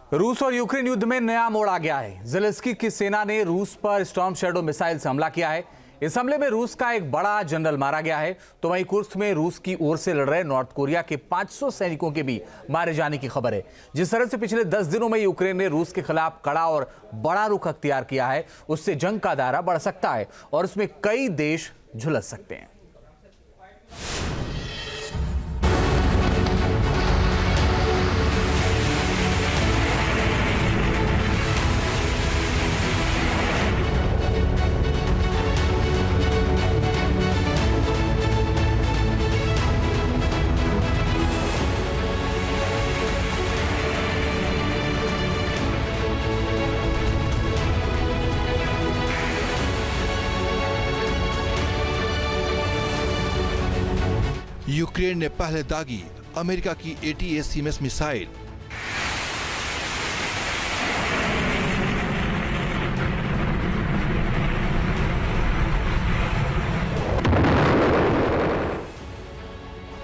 रूस और यूक्रेन युद्ध में नया मोड़ आ गया है। ज़ेलेंस्की की सेना ने रूस पर स्टॉर्म शैडो मिसाइल से हमला किया है। इस हमले में रूस का एक बड़ा जनरल मारा गया है, तो वहीं कुर्स्क में रूस की ओर से लड़ रहे नॉर्थ कोरिया के 500 सैनिकों के भी मारे जाने की खबर है। जिस तरह से पिछले 10 दिनों में यूक्रेन ने रूस के खिलाफ कड़ा और बड़ा रुख अख्तियार किया है, उससे जंग का दायरा बढ़ सकता है और उसमें कई देश झुलस सकते हैं। यूक्रेन ने पहले दागी अमेरिका की ATACMS मिसाइल।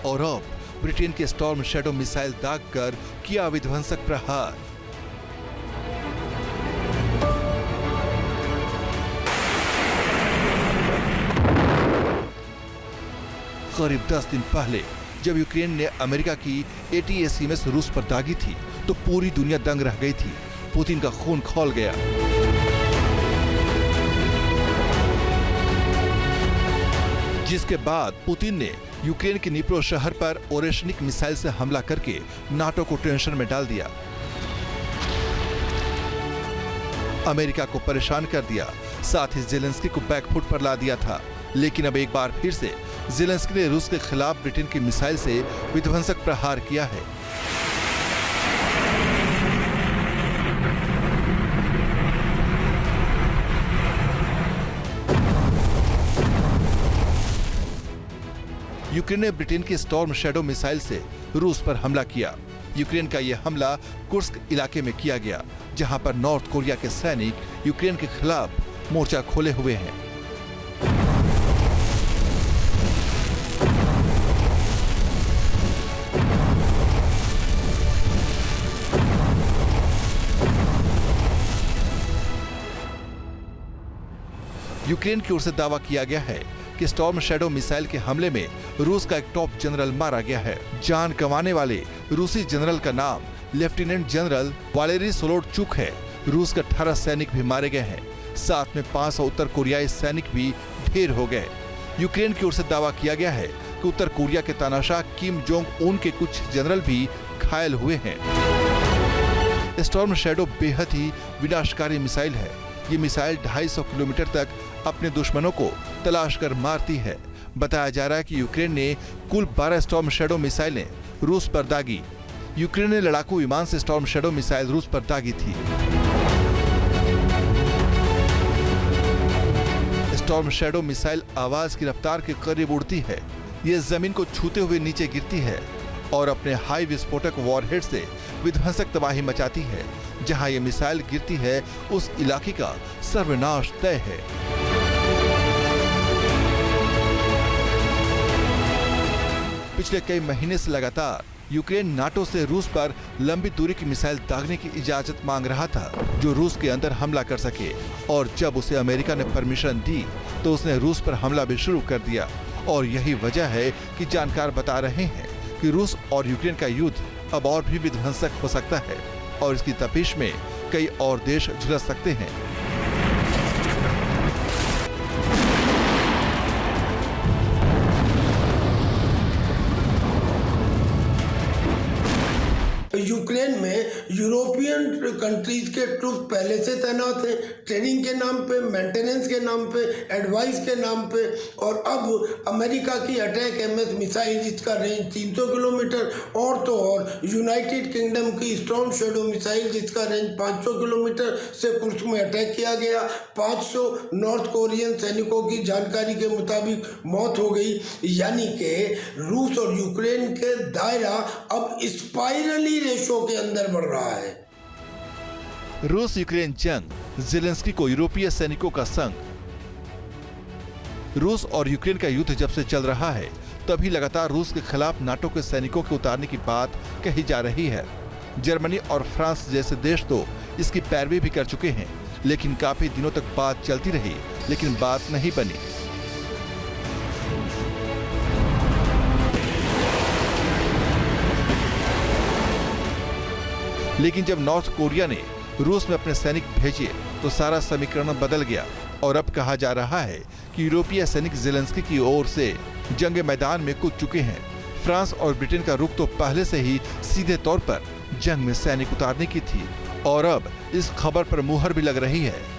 और अब ब्रिटेन के स्टॉर्म शैडो मिसाइल दागकर किया विध्वंसक प्रहार। करीब 10 दिन पहले जब यूक्रेन ने अमेरिका की ATACMS रूस पर दागी थी तो पूरी दुनिया दंग रह गई थी। पुतिन का खून खौल गया। जिसके बाद पुतिन ने यूक्रेन के निप्रो शहर पर ओरेशनिक मिसाइल से हमला करके नाटो को टेंशन में डाल दिया, अमेरिका को परेशान कर दिया, साथ ही ज़ेलेंस्की को बैकफुट पर ला दिया था। लेकिन अब एक बार फिर से ज़ेलेंस्की ने रूस के खिलाफ ब्रिटेन की मिसाइल से विध्वंसक प्रहार किया है। यूक्रेन ने ब्रिटेन की स्टॉर्म शैडो मिसाइल से रूस पर हमला किया। यूक्रेन का यह हमला कुर्स्क इलाके में किया गया, जहां पर नॉर्थ कोरिया के सैनिक यूक्रेन के खिलाफ मोर्चा खोले हुए हैं। यूक्रेन की ओर से दावा किया गया है कि स्टॉर्म शैडो मिसाइल के हमले में रूस का एक टॉप जनरल मारा गया है। जान गंवाने वाले रूसी जनरल का नाम लेफ्टिनेंट जनरल वालेरी सोलोडचुक है। रूस के 18 सैनिक भी मारे गए हैं, साथ में 500 उत्तर कोरियाई सैनिक भी ढेर हो गए। यूक्रेन की ओर से दावा किया गया है कि उत्तर कोरिया के तानाशाह किम जोंग उन के कुछ जनरल भी घायल हुए हैं। स्टॉर्म शैडो बेहद ही विनाशकारी मिसाइल है। ये मिसाइल 250 किलोमीटर तक अपने दुश्मनों को तलाश कर मारती है। बताया जा रहा है कि यूक्रेन ने कुल 12 स्टॉर्म शैडो मिसाइलें रूस पर दागी। यूक्रेन ने लड़ाकू विमान से स्टॉर्म शैडो मिसाइल रूस पर दागी थी। स्टॉर्म शैडो मिसाइल आवाज की रफ्तार के करीब उड़ती है। ये जमीन को छूते हुए नीचे गिरती है और अपने हाई विस्फोटक वॉरहेड से विध्वंसक तबाही मचाती है। जहां ये मिसाइल गिरती है उस इलाके का सर्वनाश तय है। पिछले कई महीने से लगातार यूक्रेन नाटो से रूस पर लंबी दूरी की मिसाइल दागने की इजाजत मांग रहा था, जो रूस के अंदर हमला कर सके। और जब उसे अमेरिका ने परमिशन दी तो उसने रूस पर हमला भी शुरू कर दिया। और यही वजह है कि जानकार बता रहे हैं कि रूस और यूक्रेन का युद्ध अब और भी विध्वंसक हो सकता है और इसकी तपिश में कई और देश झुलस सकते हैं। यूक्रेन में यूरोपियन कंट्रीज के ट्रूप पहले से तैनात हैं, ट्रेनिंग के नाम पे, मेंटेनेंस के नाम पे, एडवाइस के नाम पे। और अब अमेरिका की अटैक MS मिसाइल जिसका रेंज 300 किलोमीटर और तो और यूनाइटेड किंगडम की स्टॉर्म शैडो मिसाइल जिसका रेंज 500 किलोमीटर से कुर्स्क में अटैक किया गया। 500 नॉर्थ कोरियन सैनिकों की जानकारी के मुताबिक मौत हो गई। यानी कि रूस और यूक्रेन के दायरा अब स्पाइरली रेशो के अंदर बढ़ रहा है। रूस यूक्रेन जंग, ज़ेलेंस्की को यूरोपीय सैनिकों का संग। रूस और यूक्रेन का युद्ध जब से चल रहा है तभी लगातार रूस के खिलाफ नाटो के सैनिकों के उतारने की बात कही जा रही है। जर्मनी और फ्रांस जैसे देश तो इसकी पैरवी भी कर चुके हैं, लेकिन काफी दिनों तक बात चलती रही, लेकिन बात नहीं बनी। लेकिन जब नॉर्थ कोरिया ने रूस में अपने सैनिक भेजे तो सारा समीकरण बदल गया और अब कहा जा रहा है कि यूरोपीय सैनिक ज़ेलेंस्की की ओर से जंग मैदान में कूद चुके हैं। फ्रांस और ब्रिटेन का रुख तो पहले से ही सीधे तौर पर जंग में सैनिक उतारने की थी और अब इस खबर पर मुहर भी लग रही है।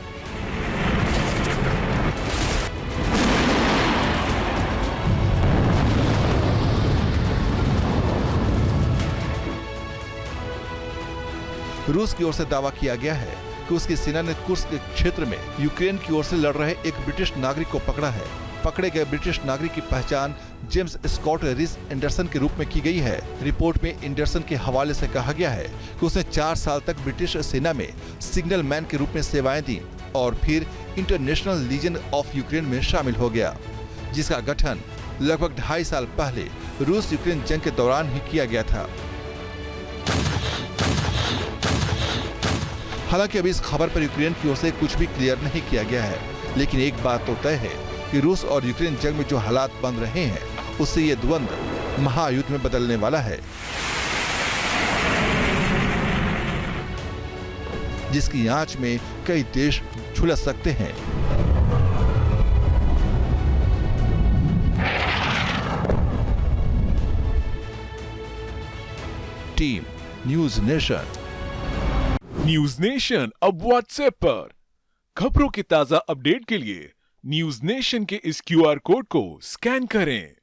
रूस की ओर से दावा किया गया है कि उसकी सेना ने कुर्स्क के क्षेत्र में यूक्रेन की ओर से लड़ रहे एक ब्रिटिश नागरिक को पकड़ा है। पकड़े गए ब्रिटिश नागरिक की पहचान जेम्स स्कॉट रिस एंडरसन के रूप में की गई है। रिपोर्ट में एंडरसन के हवाले से कहा गया है कि उसने 4 साल तक ब्रिटिश सेना में सिग्नल मैन के रूप में सेवाएं दी और फिर इंटरनेशनल लीजन ऑफ यूक्रेन में शामिल हो गया, जिसका गठन लगभग 2.5 साल पहले रूस यूक्रेन जंग के दौरान ही किया गया था। हालांकि अभी इस खबर पर यूक्रेन की ओर से कुछ भी क्लियर नहीं किया गया है, लेकिन एक बात तो तय है कि रूस और यूक्रेन जंग में जो हालात बन रहे हैं उससे ये द्वंद्व महायुद्ध में बदलने वाला है, जिसकी आंच में कई देश झुलस सकते हैं। Team news nation. News nation अब व्हाट्सएप पर खबरों की ताजा अपडेट के लिए न्यूज नेशन के इस QR कोड को स्कैन करें।